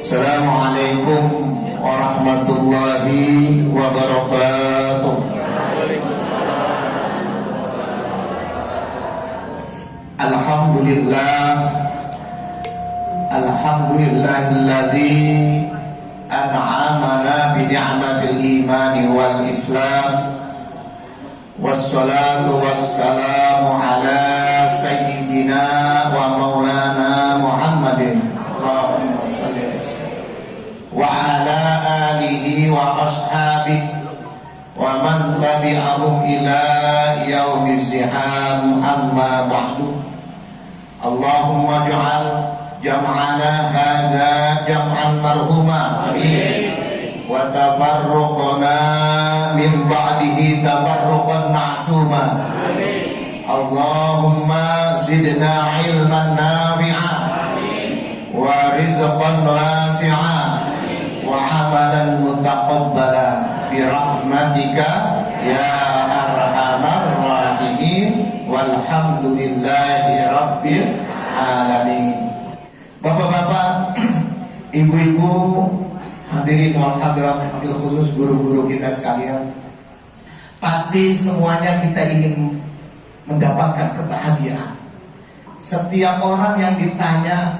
Assalamualaikum warahmatullahi wabarakatuh. Alhamdulillahilladzi an'amana bi ni'matil imani wal islam. Wassalatu wassalamu ala sayyidina wa maulana Muhammadin wa ala alihi wa ashabihi wa man tabi'ahum ila yaumiz ziham, amma ba'du. Allahumma ja'al jam'ana hadza jam'an marhuma, amin, wa tafarruqana min ba'dihi tafarruqan ma'suma, amin. Allahumma zidna ilman nafi'a, amin, wa rizqan wasi'a, wa amalan mutaqabbala bi rahmatika ya arhamar rahimin, walhamdulillahi rabbil alamin. Bapak-bapak, ibu-ibu, hadirin wal hadirat, hadir khusus guru-guru kita sekalian, pasti semuanya kita ingin mendapatkan kebahagiaan. Setiap orang yang ditanya,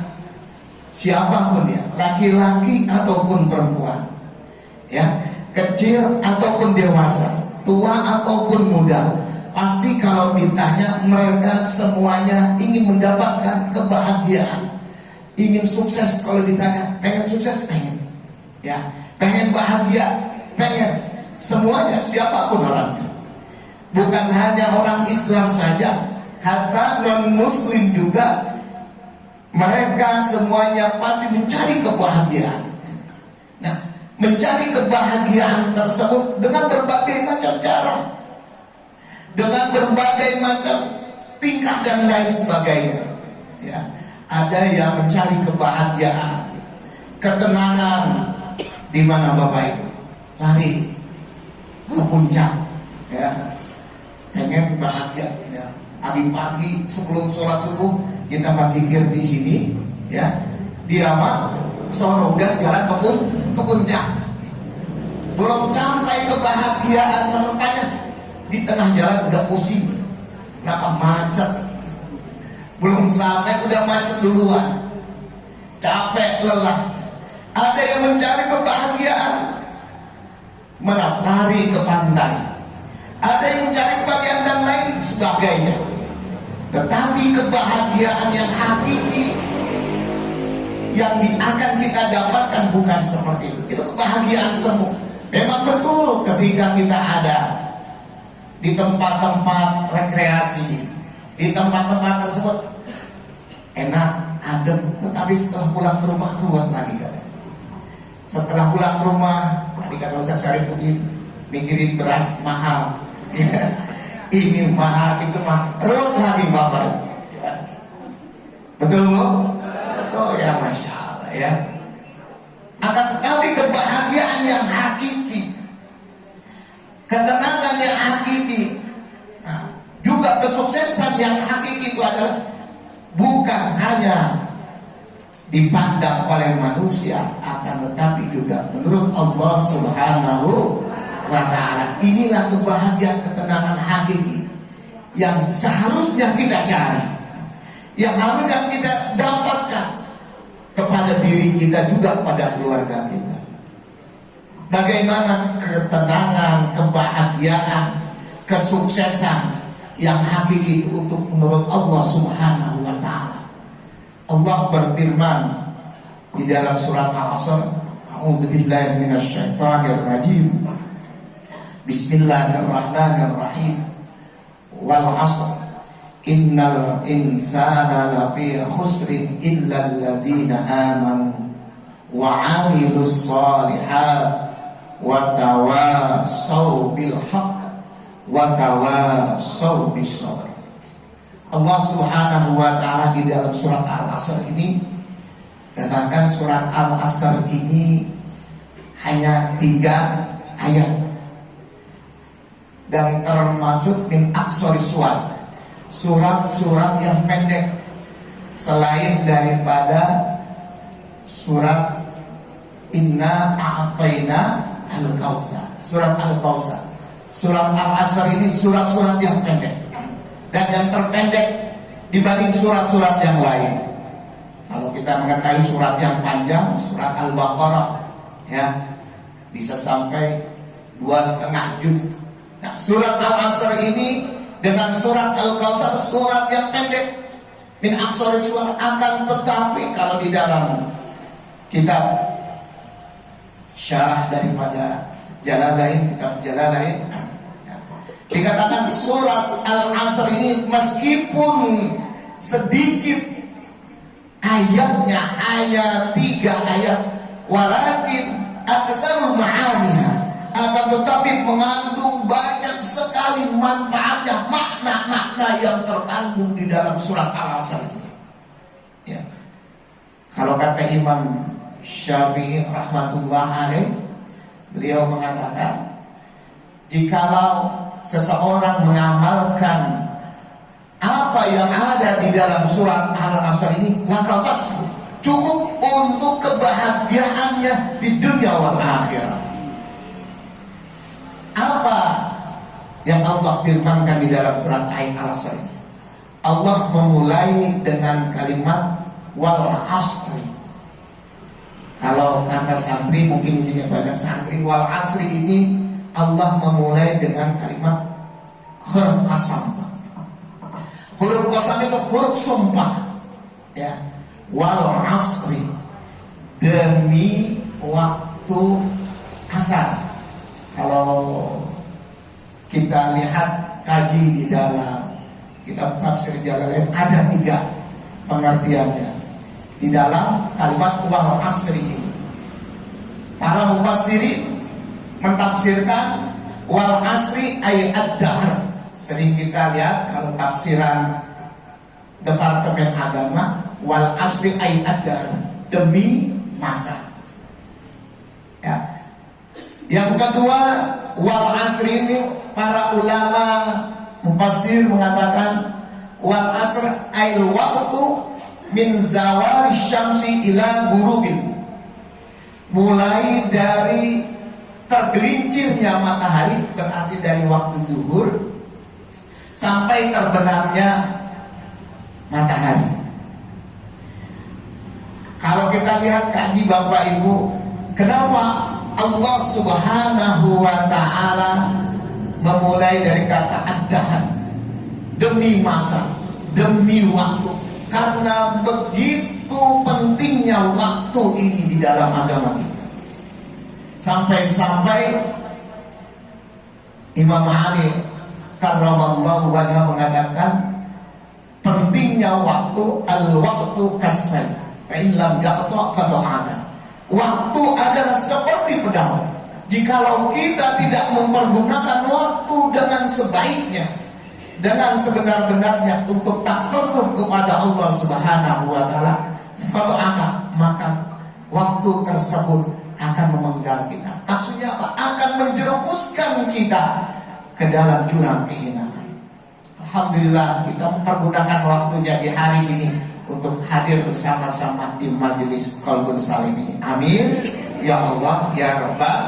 siapapun ya, laki-laki ataupun perempuan, ya, kecil ataupun dewasa, tua ataupun muda, pasti kalau ditanya mereka semuanya ingin mendapatkan kebahagiaan, ingin sukses. Kalau ditanya pengen sukses, pengen, ya, pengen bahagia, pengen. Semuanya, siapapun orangnya, bukan hanya orang Islam saja, hatta non Muslim juga, mereka semuanya pasti mencari kebahagiaan. Nah, mencari kebahagiaan tersebut dengan berbagai macam cara, dengan berbagai macam tingkah dan lain sebagainya. Ya, ada yang mencari kebahagiaan, ketenangan di mana Bapak Ibu? Lari ke puncak, ya, pengen bahagia. Ya. Pagi-pagi sebelum sholat subuh kita berzikir di sini, ya. Dia mah sono udah jalan ke puncak, belum sampai kebahagiaan menemukannya. Di tengah jalan udah pusing, kenapa macet, belum sampai udah macet duluan, capek, lelah. Ada yang mencari kebahagiaan lari ke pantai, ada yang mencari kebahagiaan dan lain sebagainya. Tetapi kebahagiaan yang hakiki yang akan kita dapatkan bukan seperti itu. Itu kebahagiaan semu. Memang betul ketika kita ada di tempat-tempat rekreasi, di tempat-tempat tersebut enak, adem, tetapi setelah pulang ke rumah ruwet lagi kan. Setelah pulang ke rumah, tadi kata Ustaz Syarifuddin, mikirin beras mahal, ya, ini mahal, itu mahal, ruwet lagi Bapak. Betul Bu? Betul ya, Masya Allah ya. Akan tetapi kebahagiaan yang hakiki, ketenangan yang hakiki, nah, juga kesuksesan yang hakiki itu adalah bukan hanya dipandang oleh manusia, akan tetapi juga menurut Allah Subhanahu wa ta'ala. Inilah kebahagiaan, ketenangan hakiki yang seharusnya kita cari, yang harusnya kita dapatkan kepada diri kita juga pada keluarga kita. Bagaimana ketenangan, kebahagiaan, kesuksesan yang hakiki itu untuk menurut Allah Subhanahu wa ta'ala. Allah berfirman di dalam surat Al-Asr, a'udzubillahi minasyaitonir rajim, bismillahirrahmanirrahim, wal 'asr innal insana lafi khusrin illa alladzina amanu wa 'amilus shalihat wa tawasaw bil haqq wa tawasaw bis sabr. Allah Subhanahu wa ta'ala di dalam surat Al-Asr ini katakan surat Al-Asr ini hanya 3 ayat dan termasuk min aqsari surat-surat yang pendek selain daripada surat Inna a'tayna al-kautsar. Surat Al-Kautsar. Surat Al-Asr ini surat-surat yang pendek dan yang terpendek dibanding surat-surat yang lain. Kalau kita mengetahui surat yang panjang, surat Al-Baqarah, ya, bisa sampai 2,5 juz. Nah, surat Al-Asr ini dengan surat Al-Kautsar surat yang pendek, min aqsari surat, akan tetapi kalau di dalam kitab syarah daripada Jalalain, kitab Jalalain, dikatakan surat Al-Asr ini meskipun sedikit ayatnya, hanya 3 ayat, walakin aktsarul ma'aniha, akan tetapi mengandung banyak sekali manfaatnya, makna-makna yang terkandung di dalam surat Al-Asr ini. Ya. Kalau kata Imam Syafi'i rahmatullah alaih, beliau mengatakan, jikalau seseorang mengamalkan apa yang ada di dalam surat Al-Asr ini, maka cukup untuk kebahagiaannya di dunia wal akhirah. Apa yang Allah firmankan di dalam surat Al-Asr ini? Allah memulai dengan kalimat wal asri. Kalau kata santri, mungkin isinya banyak santri, wal asri ini Allah memulai dengan kalimat huruf qasam. Huruf qasam itu huruf sumpah, ya. Wal asri, demi waktu asar. Kalau kita lihat kaji di dalam kitab tafsir Jalalain, ada 3 pengertiannya di dalam kalimat wal asri ini. Para mufassirin mentafsirkan wal asri ay ad-dahr. Sering kita lihat kalau tafsiran Departemen Agama, wal asri ay ad-dahr, demi masa. Ya. Yang kedua, wal asri ini para ulama mufassir mengatakan wal asr ay waqtu min zawal syamsi ila gurubin, mulai dari tergelincirnya matahari, berarti dari waktu zuhur sampai terbenamnya matahari. Kalau kita lihat kaji Bapak Ibu, kenapa Allah Subhanahu wa ta'ala memulai dari kata ad-dahr, demi masa, demi waktu? Karena begitu pentingnya waktu ini di dalam agama kita. Sampai-sampai Imam Ali karramallahu wajhah mengatakan pentingnya waktu, al-waktu kasai, fa in lam yaqta qata'ana. Waktu adalah seperti pedang. Jikalau kita tidak mempergunakan waktu dengan sebaiknya, dengan sebenar-benarnya untuk takarruf kepada Allah Subhanahu wa ta'ala, maka waktu tersebut akan memenggal kita. Maksudnya apa? Akan menjerumuskan kita ke dalam jurang kehinaan. Alhamdulillah kita mempergunakan waktunya di hari ini untuk hadir bersama-sama di majelis Qalbun Salim ini. Amin ya Allah ya Rabbal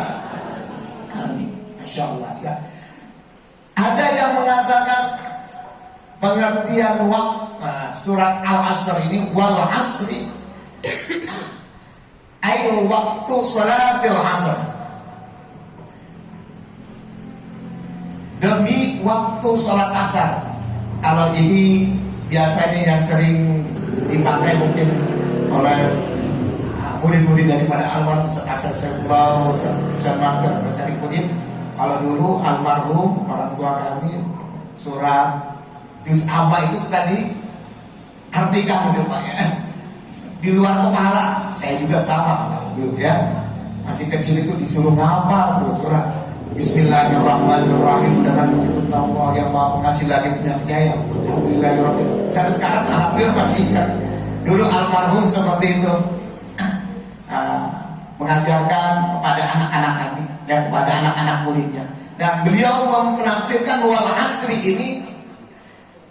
alamin. Masya Allah ya. Ada yang mengatakan pengertian surat Al-Asr ini wal asri ay waktu salatil asr, demi waktu salat asar. Kalau ini biasanya yang sering dipakai mungkin oleh murid-murid daripada almarhum Asar Syaikhullah sama Syarifudin. Kalau dulu almarhum orang tua kami surat juz amma itu sudah diartikan gitu Pak ya, di luar kepala. Saya juga sama dulu ya, masih kecil itu disuruh ngapal surat Bismillahirrahmanirrahim dengan menyebut nama Allah yang Maha Pengasih lagi penyayang. Alhamdulillahirabbil. Saya sekarang alhamdulillah masih ingat. Dulu almarhum seperti itu mengajarkan kepada anak-anak kami dan kepada anak-anak muridnya. Dan beliau menafsirkan wal asri ini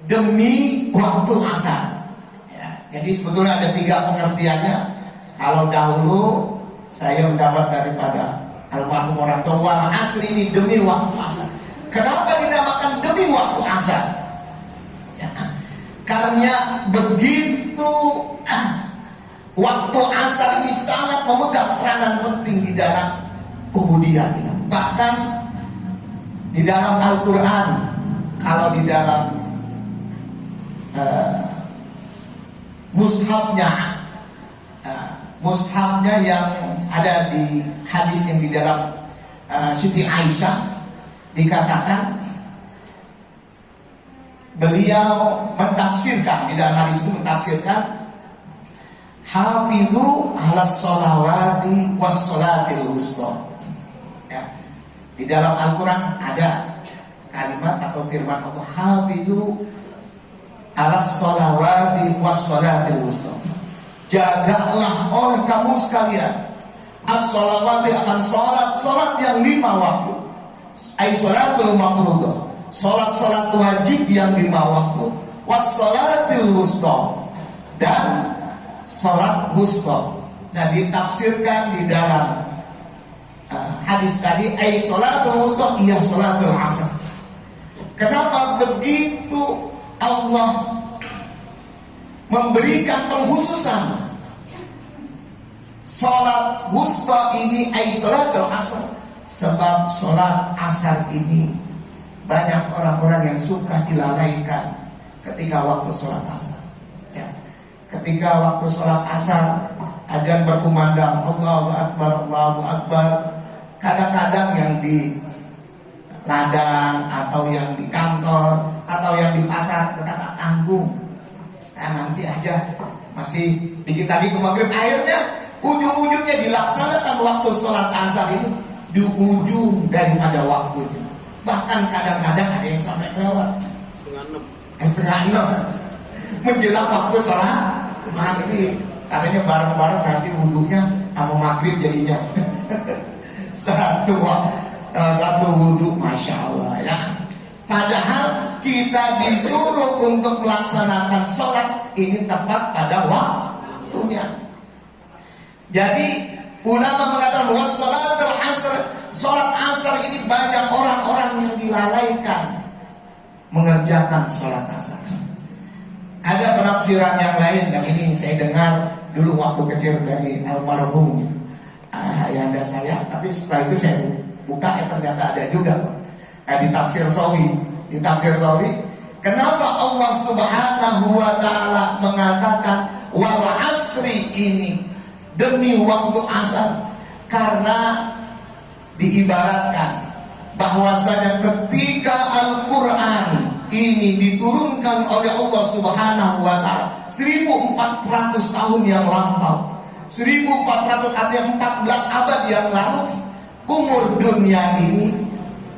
demi waktu asar. Ya, jadi sebetulnya ada 3 pengertiannya. Kalau dahulu saya mendapat daripada almarhum orang tua, wal asri ini demi waktu asar. Kenapa dinamakan demi waktu asar? Ya, karena begitu waktu asar ini sangat memegang peranan penting di dalam ubudiyah kita. Bahkan di dalam Al-Quran, kalau di dalam mushafnya yang ada di hadis yang di dalam Siti Aisyah, dikatakan beliau mentafsirkan, di dalam hadis itu mentafsirkan, hafizu ala sholawati was sholatil wusta. Ya. Di dalam Al-Quran ada kalimat atau firman Allah, hafizu ala sholawati was sholatil wusta. Jagalah oleh kamu sekalian as-sholawati, akan sholat yang 5 waktu, ay sholatul mafruḍah, sholat wajib yang 5 waktu, was sholatil wusta, dan sholat wusta. Nah, ditafsirkan di dalam hadis tadi, ay sholatul wusta, iya sholatul asar. Kenapa begitu Allah memberikan pengkhususan sholat wusta ini, ay sholatul asar? Sebab sholat asar ini banyak orang-orang yang suka dilalaikan ketika waktu sholat asar. Ya. Ketika waktu sholat asar, azan berkumandang, Allahu Akbar, Allahu Akbar. Kadang-kadang yang di ladang atau yang di kantor atau yang di pasar berkata, tanggung, nah, nanti aja, masih dikit lagi ke maghrib. Akhirnya ujung-ujungnya dilaksanakan waktu sholat asar ini di ujung daripada waktunya. Bahkan kadang-kadang ada yang sampai lewat setengah 6 menjelang waktu sholat maghrib. Katanya bareng-bareng nanti wudhunya sama maghrib jadinya satu wudhu, masya Allah ya. Padahal kita disuruh untuk melaksanakan sholat ini tepat pada waktunya. Jadi ulama mengatakan bahwa sholatul asar, sholat asar ini banyak orang-orang yang dilalaikan mengerjakan sholat asar. Ada penafsiran yang lain, dan ini saya dengar dulu waktu kecil dari almarhum ayahanda saya, tapi setelah itu saya buka, ternyata ada juga di tafsir Sawi. Di tafsir Sawi, kenapa Allah Subhanahu wa Ta'ala mengatakan wal asri ini demi waktu asar? Karena diibaratkan bahwasanya ketika Al-Quran ini diturunkan oleh Allah Subhanahu wa Ta'ala 1400 tahun yang lampau, 1400 artinya 14 abad yang lalu, umur dunia ini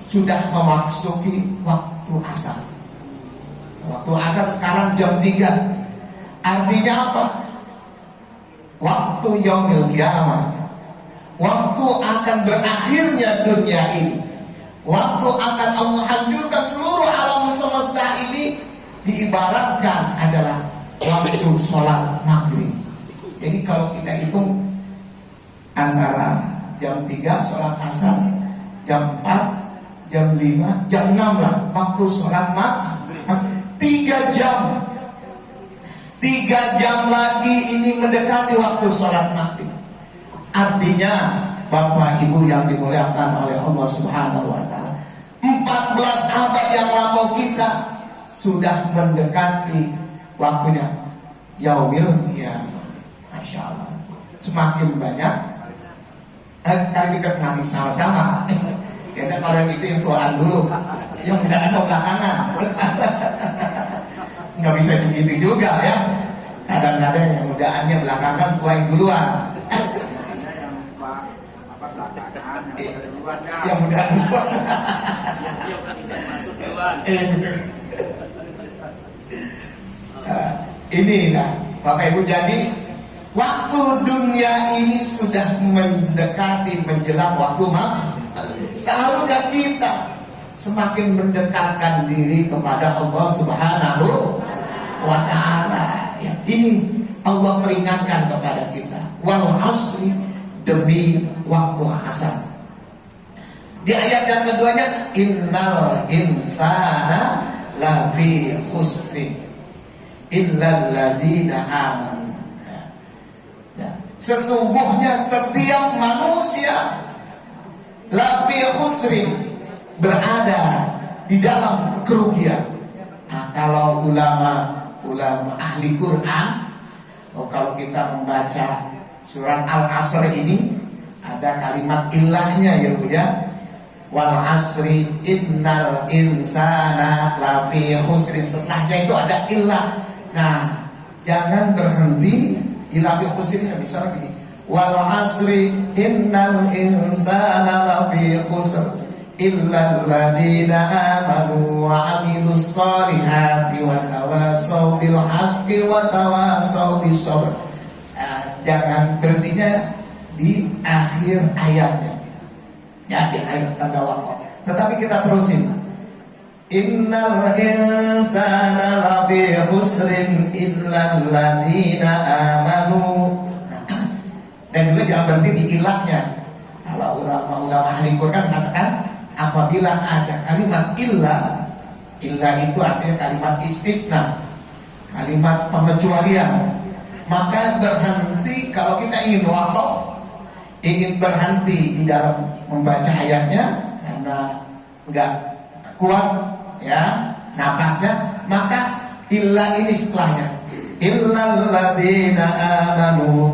sudah memasuki waktu asar. Waktu asar sekarang jam 3. Artinya apa? Waktu yaumil qiyamah, waktu akan berakhirnya dunia ini, waktu akan Allah hancurkan seluruh alam semesta ini, diibaratkan adalah waktu sholat maghrib. Jadi kalau kita hitung antara jam 3 sholat asar, jam 4, jam 5, jam 6 lah waktu sholat maghrib. 3 jam. 3 jam lagi ini mendekati waktu sholat maghrib. Artinya Bapak Ibu yang dimuliakan oleh Allah Subhanahu wa Ta'ala, 14 abad yang lampau kita sudah mendekati waktunya yaumil qiyamah. Masya Allah. Semakin banyak kali dekat mati sama-sama. Biasanya kalau yang itu yang tuaan dulu, yang mudahan mau belakangan. Nggak bisa begitu juga ya. Kadang-kadang yang mudahannya belakangan, tua yang duluan. Yang mudahan duluan. Ini lah Bapak Ibu, jadi waktu dunia ini sudah mendekati menjelang waktu maghrib. Seharusnya kita semakin mendekatkan diri kepada Allah Subhanahu wa Ta'ala. Ya, ini Allah peringatkan kepada kita, wal asri, demi waktu asar. Di ayat yang keduanya, innal insana lafi khusrin illal ladzina amanu. Ya. Sesungguhnya setiap manusia lafi khusrin, berada di dalam kerugian. Nah, kalau ulama ahli Quran, kalau kita membaca surat Al-Asr ini ada kalimat ilahnya ya Bu ya. Wal asri innal insana lafi khusrin. Setelahnya itu ada ilah. Nah, jangan berhenti di lafi khusrin. Misalnya gini, wal asri innal insana lafi khusr illal ladzina amanu wa amilus solihati wa tawasaw bil haqqi wa tawasaw bis sabr. Jangan berhentinya di akhir ayatnya, ya, di akhir tanda wakaf. Tetapi kita terusin, innal insana lafi khusrin illal ladzina amanu. Dan juga jangan berhenti di ilahnya. Kalau ulama ahli Quran mengatakan apabila ada kalimat illah itu artinya kalimat istisna, kalimat pengecualian, maka berhenti. Kalau kita ingin wakaf, ingin berhenti di dalam membaca ayatnya karena enggak kuat ya napasnya, maka illah ini setelahnya, illal ladzina amanu.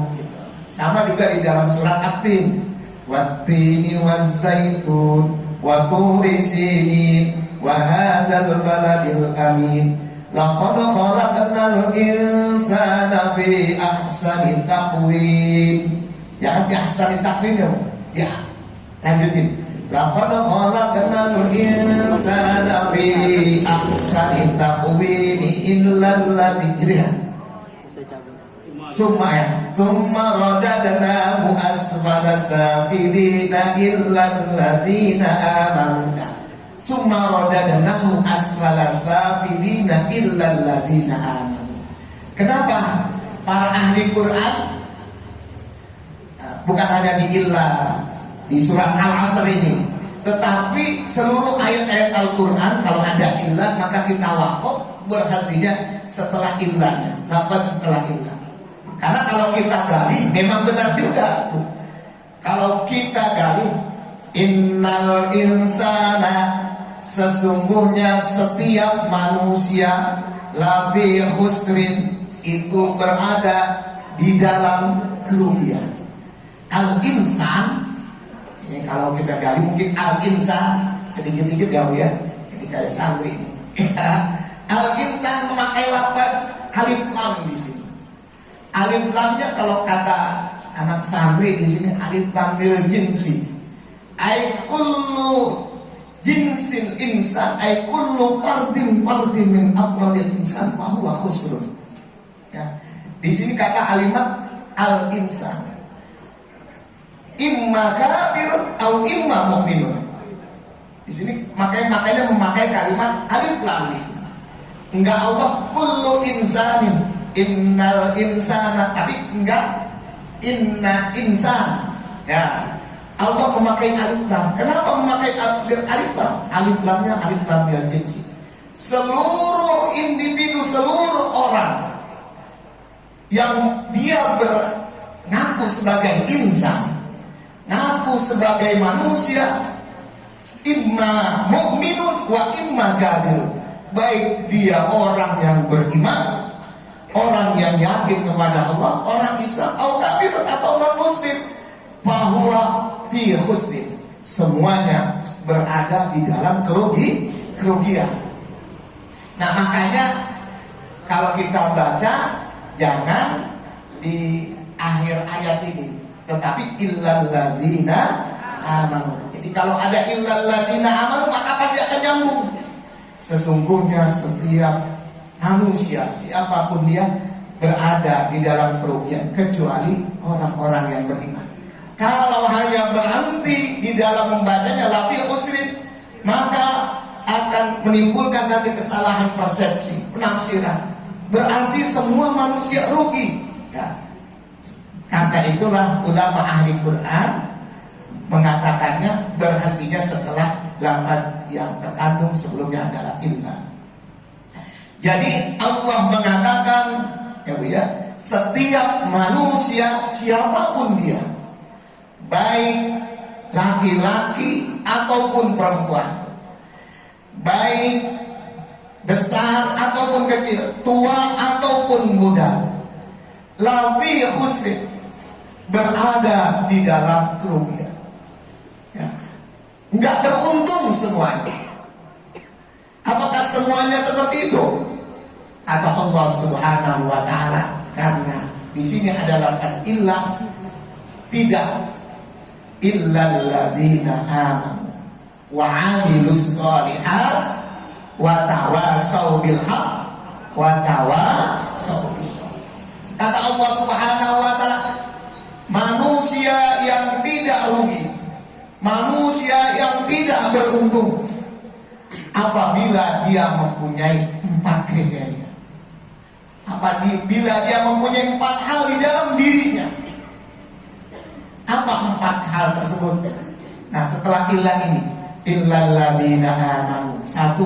Sama juga di dalam surat At-Tin, wat-tini waz-zaitun wa turi sinin wa hadzal baladil amin laqad khalaqnal insana fi ahsani taqwim. Jangan di ahsani taqwim ya. Lanjutin. Laqad khalaqnal insana fi ahsani taqwim illal ladzina Summa radadnahu asfala safilina illal ladzina amanu. Summa radadnahu asfala safilina illal ladzina amanu. Kenapa para ahli Quran bukan hanya di illah di surat Al-Asr ini, tetapi seluruh ayat-ayat Al-Quran kalau ada illah maka kita wakaf, berhentinya setelah illahnya. Dapat setelah illah. Karena kalau kita gali memang benar juga. Kalau kita gali, innal insana, sesungguhnya setiap manusia lafi khusrin, itu berada di dalam kerugian. Al-insan, ini kalau kita gali mungkin al-insan sedikit-sedikit jauh ya. Jadi kayak santri ini. Al-insan memakai lafaz alif lam di sini. Alif lamnya kalau kata anak santri di sini alif lam lil jinsi. Ai kullu jinsil insan, ai kullu fardin min afradil insan fa huwa khusrun. Ya. Di sini kata alimat al insan. Imma kafirun au imma mu'minun. Di sini makanya memakai kalimat alif lam di sini. Enggak Allah kullu insanin innal insana, tapi enggak inna insan. Ya, Allah memakai alif lam. Kenapa memakai alif lam? Alif lamnya alif lam bil jinsi. Seluruh individu, seluruh orang yang dia ngaku sebagai insan, ngaku sebagai manusia, imma mu'minun wa imma kafir. Baik dia orang yang beriman, orang yang yakin kepada Allah, orang Islam, atau kafir atau non muslim, bahwa fi khusrin, semuanya berada di dalam kerugian. Nah makanya kalau kita baca jangan di akhir ayat ini, tetapi illal ladzina amanu. Jadi kalau ada illal ladzina amanu maka pasti akan nyambung. Sesungguhnya setiap manusia, siapapun dia, berada di dalam kerugian kecuali orang-orang yang beriman. Kalau hanya berhenti di dalam membacanya lafi khusrin, maka akan menimbulkan nanti kesalahan persepsi, penafsiran. Berarti semua manusia rugi. Ya. Karena itulah ulama ahli Quran mengatakannya berhentinya setelah lafaz yang terkandung sebelumnya adalah illa. Jadi Allah mengatakan, ya Bu ya, setiap manusia siapapun dia, baik laki-laki ataupun perempuan, baik besar ataupun kecil, tua ataupun muda, lafi khusri, berada di dalam kerugian. Ya. Enggak beruntung semuanya. Apakah semuanya seperti itu? Kata Allah Subhanahu wa taala, karena di sini adalah kata illah, tidak, illal ladzina amanu wa 'amilus shalihat wa tawasau bil haqq wa tawasau bis sabr. Kata Allah Subhanahu wa taala, manusia yang tidak rugi, manusia yang tidak beruntung apabila dia mempunyai 4 kriteria. Apabila dia mempunyai 4 hal di dalam dirinya. Apa 4 hal tersebut? Nah, setelah ilah ini, illal ladzina amanu, 1,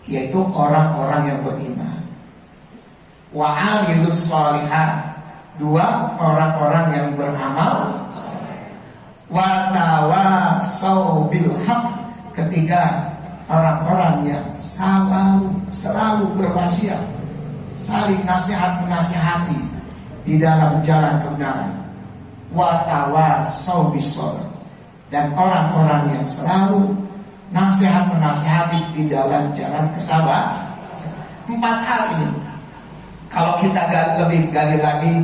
yaitu orang-orang yang beriman. Wa 'amilus shalihat, 2, orang-orang yang beramal. Wa tawasau bil haqq, ketiga, orang-orang yang selalu berwasiat, saling nasihat menasihati di dalam jalan kebenaran. Wa tawasau bis sabr, dan orang-orang yang selalu nasihat menasihati di dalam jalan kesabaran. 4 hal ini kalau kita lebih gali lagi,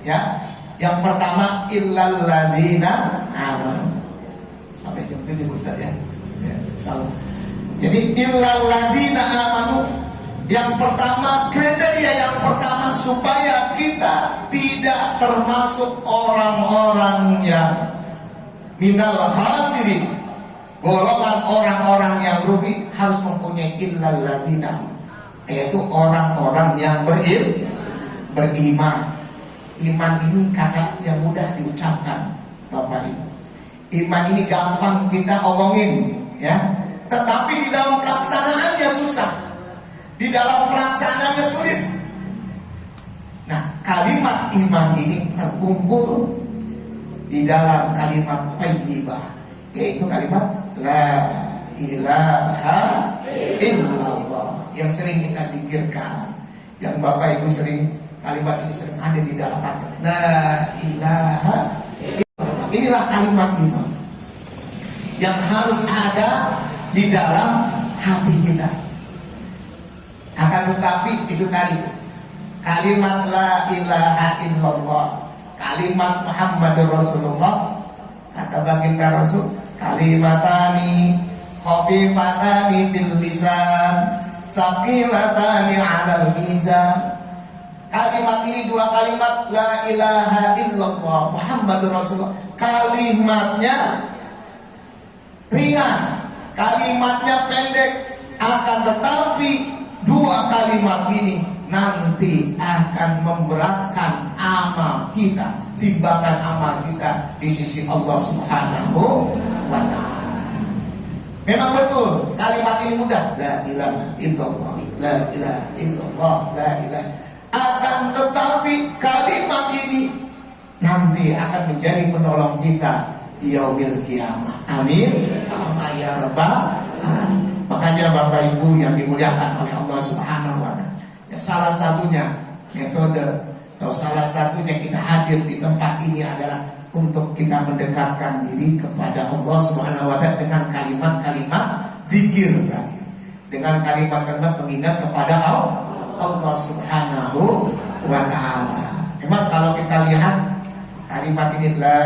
ya, yang pertama illal ladzina amanu, sampai jam 7 Ustaz ya. Ya, salah. Jadi illal ladzina amanu, yang pertama, kriteria yang pertama supaya kita tidak termasuk orang-orang yang minal khasirin, golongan orang-orang yang rugi, harus mempunyai illal ladzina, yaitu orang-orang yang beriman. Iman ini kata yang mudah diucapkan, Bapak Ibu. Iman ini gampang kita omongin, ya. Tetapi di dalam pelaksanaannya susah. Di dalam pelaksanaannya sulit. Nah, kalimat iman ini terkumpul di dalam kalimat thayyibah, yaitu kalimat la ilaha illallah, yang sering kita zikirkan, yang Bapak Ibu sering, kalimat ini sering ada di dalam hati. La ilaha illallah. Inilah kalimat iman yang harus ada di dalam hati kita. Akan tetapi itu tadi, kalimat la ilaha illallah, kalimat Muhammadur Rasulullah, kata baginda Rasul, kalimatani khafifatani bil lisan saqilatani 'alal mizan. Kalimat ini, 2 kalimat la ilaha illallah Muhammadur Rasulullah, kalimatnya ringan, kalimatnya pendek, akan tetapi 2 kalimat ini nanti akan memberatkan amal kita, timbangan amal kita di sisi Allah Subhanahu wa ta'ala. Memang betul kalimat ini mudah, la ilaha illallah, la ilaha illallah, la ilaha. Akan tetapi kalimat ini nanti akan menjadi penolong kita di yaumil kiamah. Amin. Allah ya rabbal alamin. Makanya Bapak Ibu yang dimuliakan oleh Allah Subhanahu wa ta'ala, ya, salah satunya metode atau salah satunya kita hadir di tempat ini adalah untuk kita mendekatkan diri kepada Allah Subhanahu wa ta'ala dengan kalimat-kalimat zikir tadi, dengan kalimat-kalimat mengingat kepada Allah Subhanahu wa ta'ala. Memang kalau kita lihat kalimat ini la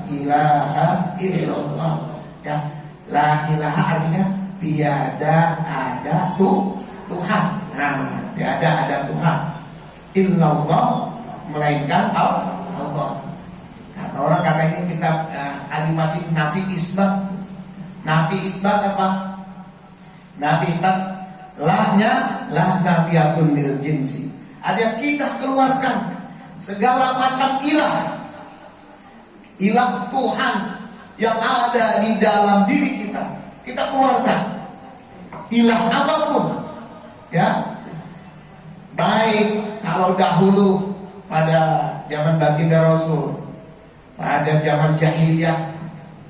ilaha illallah, ya, la ilaha artinya tiada ada Tuhan. Nah, tiada ada Tuhan illallah, melainkan Allah. Kata orang, kata ini kitab kalimat ini nafi isbat. Nafi isbat apa? Nafi isbat, lahnya lah nafiyatun lil jinsi. Ada yang kita keluarkan segala macam ilah, ilah Tuhan yang ada di dalam diri kita, kita keluarkan. Ilah apapun, ya. Baik kalau dahulu pada zaman baginda Rasul, pada zaman jahiliyah,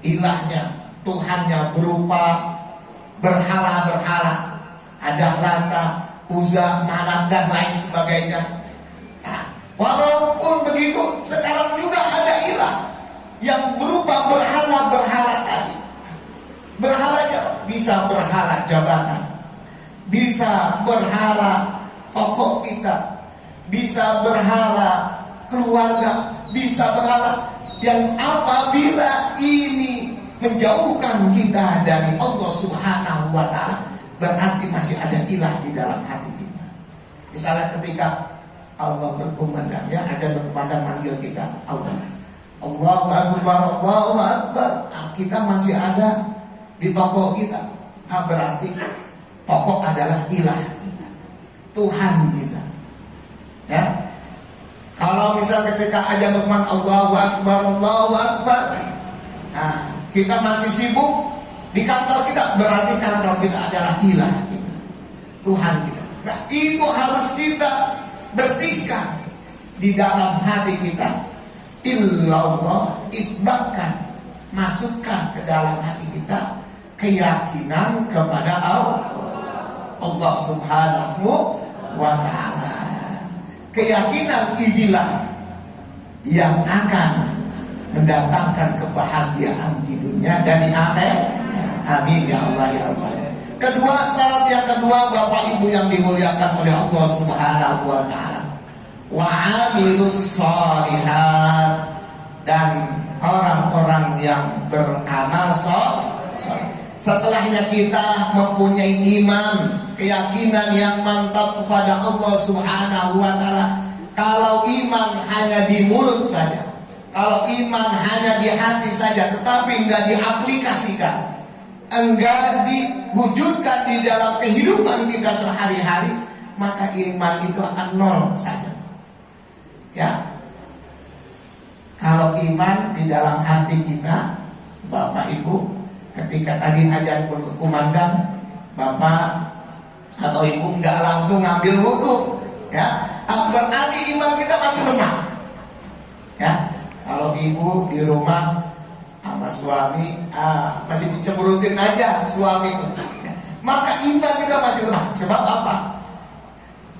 ilahnya, Tuhannya berupa berhala-berhala, ada Lata, Uzza, Manat dan lain sebagainya. Nah, walaupun begitu, sekarang juga ada ilah yang berupa berhala-berhala tadi. Berhalanya bisa berhala jabatan, bisa berhala tokoh kita, bisa berhala keluarga, bisa berhala yang apabila ini menjauhkan kita dari Allah Subhanahu wa Ta'ala, berarti masih ada ilah di dalam hati kita. Misalnya ketika Allah berkumandang, ya, ajar berkumandang manggil kita, Allah, Allahu Akbar, Allahu Akbar, kita masih ada di tokoh kita. Berarti tokoh adalah ilah kita, Tuhan kita, ya. Kalau misal ketika ajar berkumandang Allahu Akbar, Allahu Akbar, nah, kita masih sibuk di kantor kita, berarti kantor kita adalah ilah kita, Tuhan kita. Nah, itu harus kita bersihkan di dalam hati kita. Illallah, isbahkan, masukkan ke dalam hati kita keyakinan kepada Allah Subhanahu wa Ta'ala. Keyakinan inilah yang akan mendatangkan kebahagiaan di dunia dan di akhirat. Amin ya Allah ya Rabbal. Kedua, syarat yang kedua, Bapak Ibu yang dimuliakan oleh Allah Subhanahu wa Ta'ala, wa amilus sholihat, dan orang-orang yang beramal sholih. Setelahnya kita mempunyai iman, keyakinan yang mantap kepada Allah Subhanahu wa Ta'ala. Kalau iman hanya di mulut saja, kalau iman hanya di hati saja, tetapi enggak diaplikasikan, enggak diwujudkan di dalam kehidupan kita sehari-hari, maka iman itu akan nol saja. Ya, kalau iman di dalam hati kita, Bapak Ibu, ketika tadi ajar berkumandang, Bapak atau Ibu enggak langsung ngambil wudu, ya, berarti iman kita masih lemah. Ya, kalau Ibu di rumah sama suami masih dicemberutin aja suami itu, ya, maka iman kita masih lemah. Sebab apa?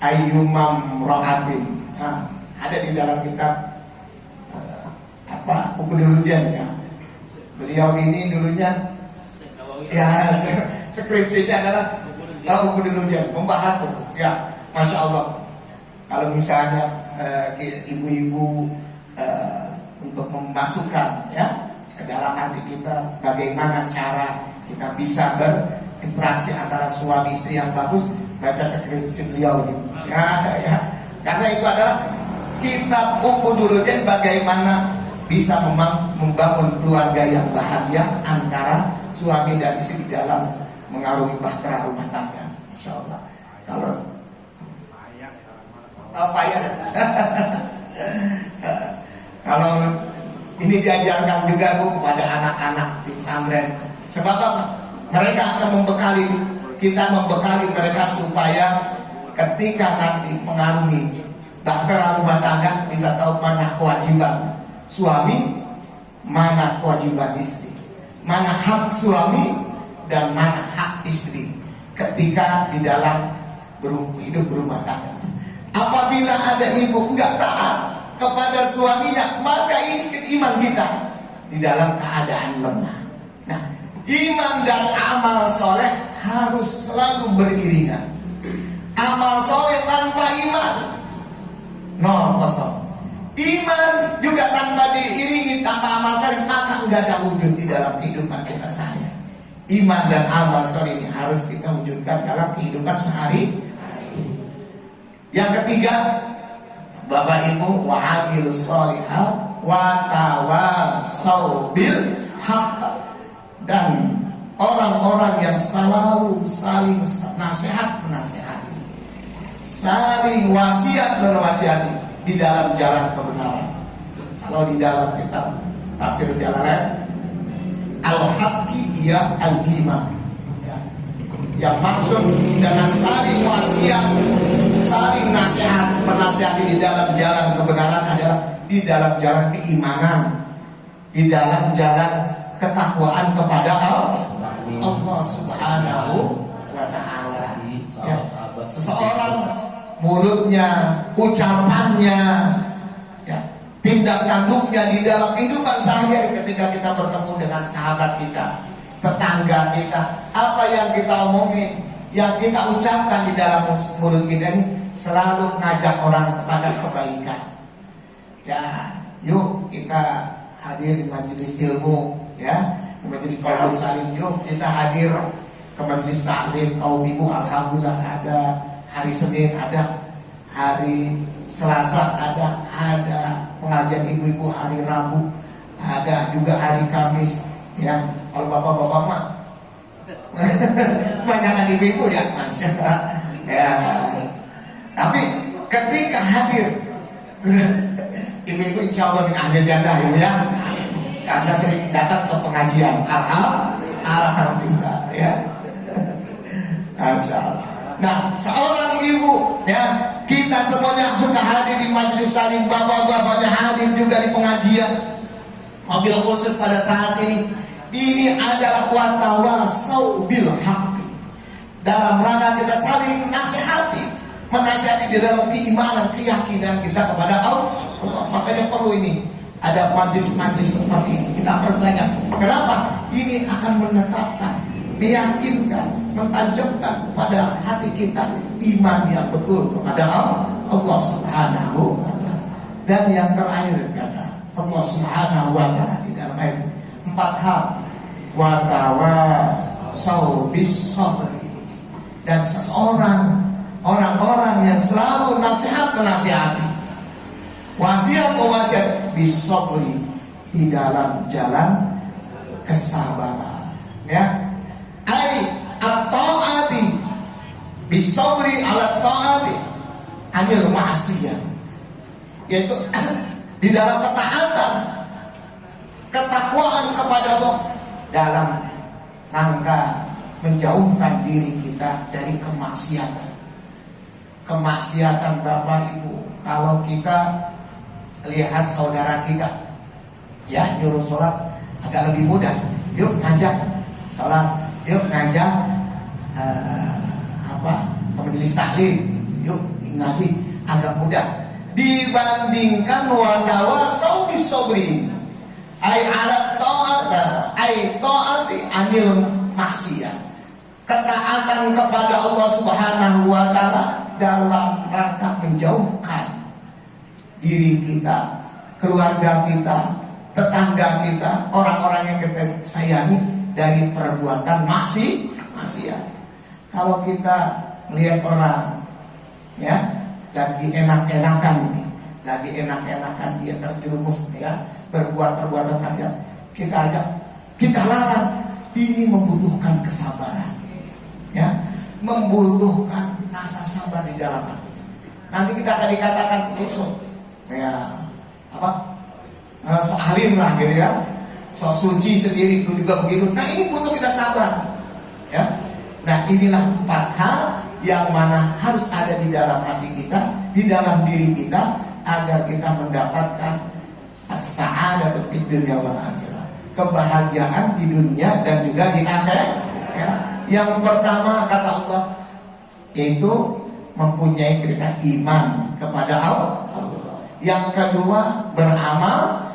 Ayyumam ro'atin, ada di dalam kitab Ukhdul Jan, ya. Beliau ini dulunya, ya, skripsinya adalah Ukhdul Jan, membahas tuh, ya, Masya Allah. Kalau misalnya ibu-ibu untuk memasukkan, ya, ke dalam hati kita bagaimana cara kita bisa berinteraksi antara suami istri yang bagus, baca skripsi beliau gitu. Ya. Karena itu adalah kitab Ukhdul Jan, bagaimana bisa membangun keluarga yang bahagia antara suami dan istri dalam mengarungi bahtera rumah tangga. Insya Allah. Kalau apa ya? Kalau ini diajarkan juga Bu kepada anak-anak di pesantren. Sebab apa? Mereka akan membekali mereka supaya ketika nanti mengarungi bahtera rumah tangga bisa tahu mana kewajiban suami, mana kewajiban istri, mana hak suami dan mana hak istri ketika di dalam hidup berumah tangga. Apabila ada ibu enggak taat kepada suaminya, maka ini iman kita di dalam keadaan lemah. Nah, iman dan amal soleh harus selalu beriringan. Amal soleh tanpa iman nol, kosong. Iman juga tanpa diiringi, tanpa amal soleh, maka enggak ada wujud di dalam kehidupan kita sehari. Iman dan amal soleh ini harus kita wujudkan dalam kehidupan sehari. Yang ketiga, Bapak Ibu, wa amilus sholihat wa tawasau bil haqq, dan orang-orang yang selalu saling nasihat menasihati, saling wasiat menasihati. di dalam jalan kebenaran. Kalau di dalam kitab tafsir Jalalain, al-haqqi ya al-iman, ya. Yang maksud dengan saling wasiat, saling nasihat, menasihati di dalam jalan kebenaran adalah di dalam jalan keimanan, di dalam jalan ketakwaan kepada Allah Subhanahu wa ta'ala. Ya. Seseorang mulutnya, ucapannya, ya, tindak tanduknya di dalam kehidupan sehari-hari ketika kita bertemu dengan sahabat kita, tetangga kita, apa yang kita omongin, yang kita ucapkan di dalam mulut kita ini selalu ngajak orang kepada kebaikan. Ya, yuk kita hadir di majelis ilmu, ya, di majelis qaul salim. Yuk kita hadir ke majelis taklim kaum ibu. Alhamdulillah ada hari Senin, ada hari Selasa, ada pengajian ibu-ibu hari Rabu, ada juga hari Kamis. Ya, kalau bapak-bapak mah banyak ibu-ibu ya, Masya Allah. Ya, tapi ketika hadir ibu-ibu insya Allah min ahli jannah ya, karena sering datang ke pengajian. Alhamdulillah ya. Masya Allah. Nah, seorang ibu, ya, kita semuanya sudah hadir di majelis taklim, bapak-bapaknya hadir juga di pengajian. Mobil khusus pada saat ini adalah watawasau bil haqqi, dalam rangka kita saling nasihati, menasihati di dalam keimanan, keyakinan kita kepada Allah. Makanya perlu ini ada majelis-majelis seperti ini kita perbanyak. Kenapa? Ini akan menetapkan, meyakinkan, mentajamkan kepada hati kita iman yang betul kepada Allah Subhanahu wa ta'ala. Dan yang terakhir kata Allah Subhanahu wa ta'ala di dalam ayat 4 hal, wa tawasau bis sabri, dan seseorang, orang-orang yang selalu nasihati, wasiat bis sabri, di dalam jalan kesabaran, ya. Ai at-ta'ati bisabri ala ta'ati anil ma'siyah, yaitu di dalam ketaatan, ketakwaan kepada Allah dalam rangka menjauhkan diri kita dari kemaksiatan. Kemaksiatan Bapak Ibu, kalau kita lihat saudara kita, ya, nyuruh sholat agak lebih mudah, yuk ngajak sholat, yuk ngajak ke majelis taklim, yuk ngaji, agak mudah dibandingkan watawasau bis sabri ai ala ta'ata ai ta'ati anil maksiyah, ketaatan kepada Allah Subhanahu wa ta'ala dalam rangka menjauhkan diri kita, keluarga kita, tetangga kita, orang-orang yang kita sayangi dari perbuatan maksiat. Kalau kita melihat orang, ya, lagi enak-enakan dia terjerumus, ya, berbuat perbuatan maksiat, kita ajak, kita larang. Ini membutuhkan kesabaran, ya, membutuhkan rasa sabar di dalam hati. Nanti kita akan dikatakan tusuk, ya, sok alim lah gitu ya, sok suci sendiri itu juga begitu. Nah, ini butuh kita sabar, ya. Nah, inilah 4 hal yang mana harus ada di dalam hati kita, di dalam diri kita, agar kita mendapatkan as-sa'adatu fid dunya wal akhirah, kebahagiaan di dunia dan juga di akhirat, ya. Yang pertama kata Allah yaitu mempunyai kita iman kepada Allah. Yang kedua beramal.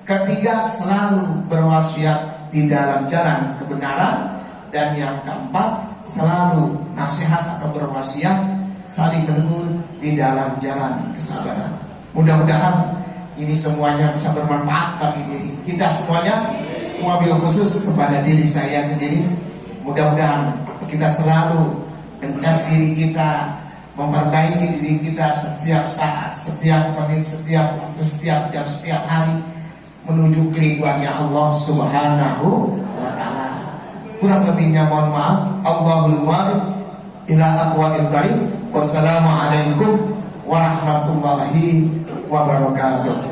Ketiga selalu berwasiat di dalam jalan kebenaran. Dan yang keempat selalu nasihat atau berwasiat saling menegur di dalam jalan kesabaran. Mudah-mudahan ini semuanya bisa bermanfaat bagi diri kita semuanya, wabil khusus kepada diri saya sendiri. Mudah-mudahan kita selalu mencas diri kita, memperbaiki diri kita setiap saat, setiap menit, setiap waktu, setiap jam, setiap hari, menuju keriduannya Allah Subhanahu wa ta'ala. Kurang lebihnya mohon maaf. Allahul muwaffiq ila aqwamil karim. Wassalamualaikum warahmatullahi wabarakatuh.